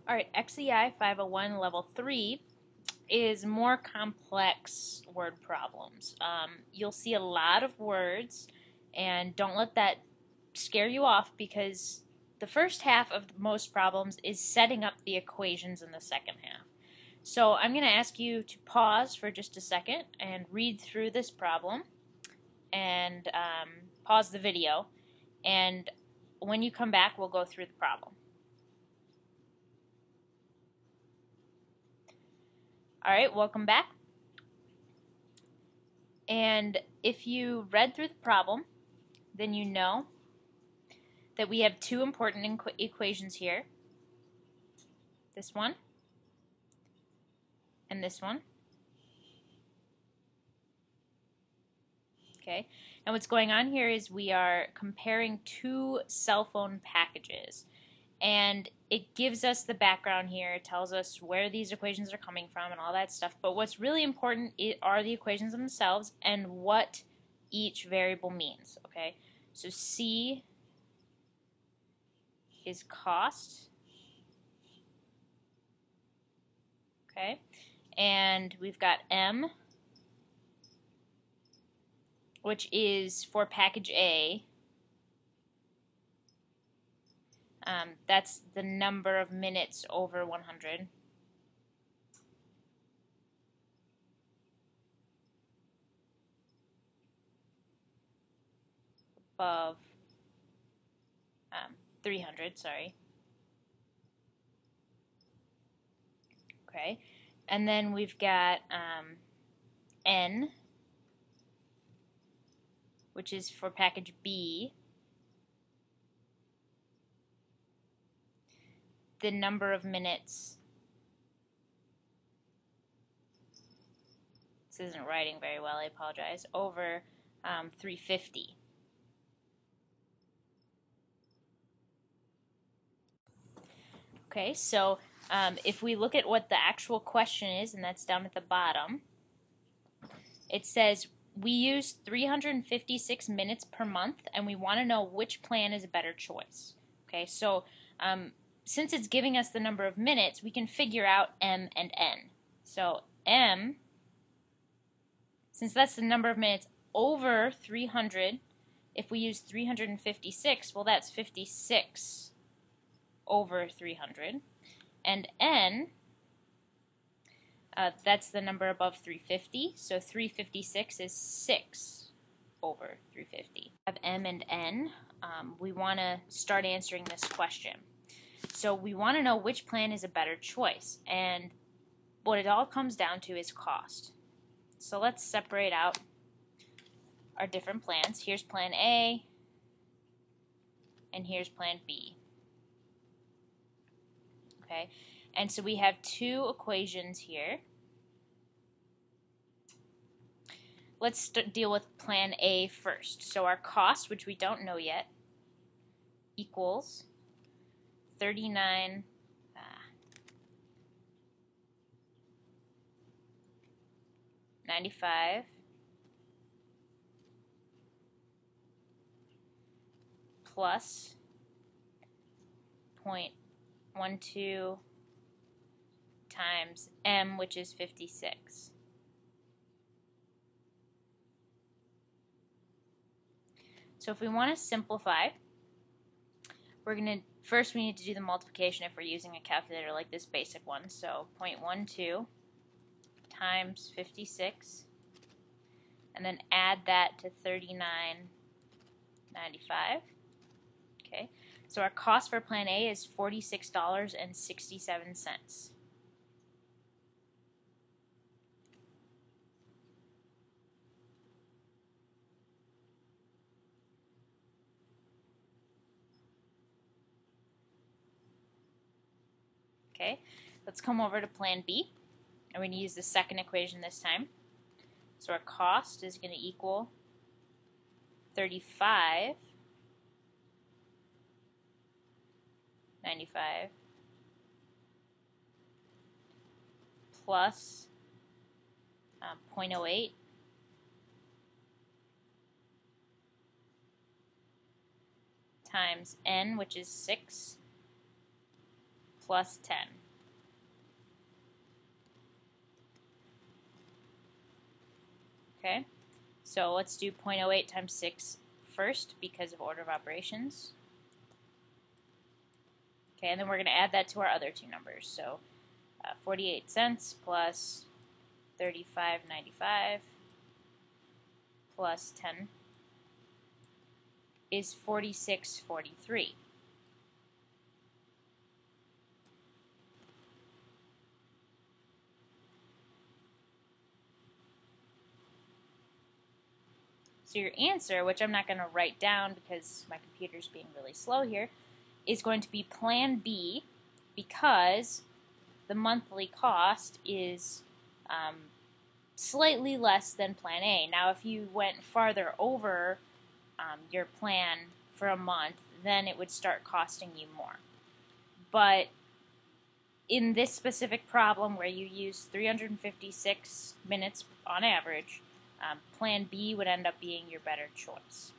All right, XEI 501 level 3 is more complex word problems. You'll see a lot of words, and don't let that scare you off because the first half of most problems is setting up the equations in the second half. So I'm going to ask you to pause for just a second and read through this problem and pause the video, and when you come back we'll go through the problem. Alright, welcome back. And if you read through the problem, then you know that we have two important equations here. This one and this one. Okay, and what's going on here is we are comparing two cell phone packages. And it gives us the background here. It tells us where these equations are coming from and all that stuff. But what's really important are the equations themselves and what each variable means. Okay, so C is cost. Okay, and we've got M, which is for package A. That's the number of minutes over 100. Above 300, sorry. Okay, and then we've got N, which is for package B. The number of minutes. This isn't writing very well, I apologize. Over 350. Okay, so if we look at what the actual question is, and that's down at the bottom, it says we use 356 minutes per month, and we want to know which plan is a better choice. Okay, so since it's giving us the number of minutes, we can figure out M and N. So M, since that's the number of minutes over 300, if we use 356, well, that's 56 over 300. And N, that's the number above 350, so 356 is 6 over 350. We have M and N. We want to start answering this question. So we want to know which plan is a better choice, and what it all comes down to is cost. So let's separate out our different plans. Here's plan A, and here's plan B. Okay, and so we have two equations here. Let's deal with plan A first. So our cost, which we don't know yet, equals 39.95 plus 0.12 times M, which is 56. So if we want to simplify, we're going to first we need to do the multiplication if we're using a calculator like this basic one. So 0.12 times 56, and then add that to 39.95. Okay, so our cost for plan A is $46.67. Okay, let's come over to plan B. I'm going to use the second equation this time. So our cost is going to equal 35.95 plus 0.08 times N, which is 6, plus 10. Okay, so let's do 0.08 times 6 first because of order of operations. Okay, and then we're going to add that to our other two numbers. So 48 cents plus 35.95 plus 10 is 46.43. So your answer, which I'm not going to write down because my computer's being really slow here, is going to be Plan B because the monthly cost is slightly less than Plan A. Now, if you went farther over your plan for a month, then it would start costing you more. But in this specific problem where you use 356 minutes on average, Plan B would end up being your better choice.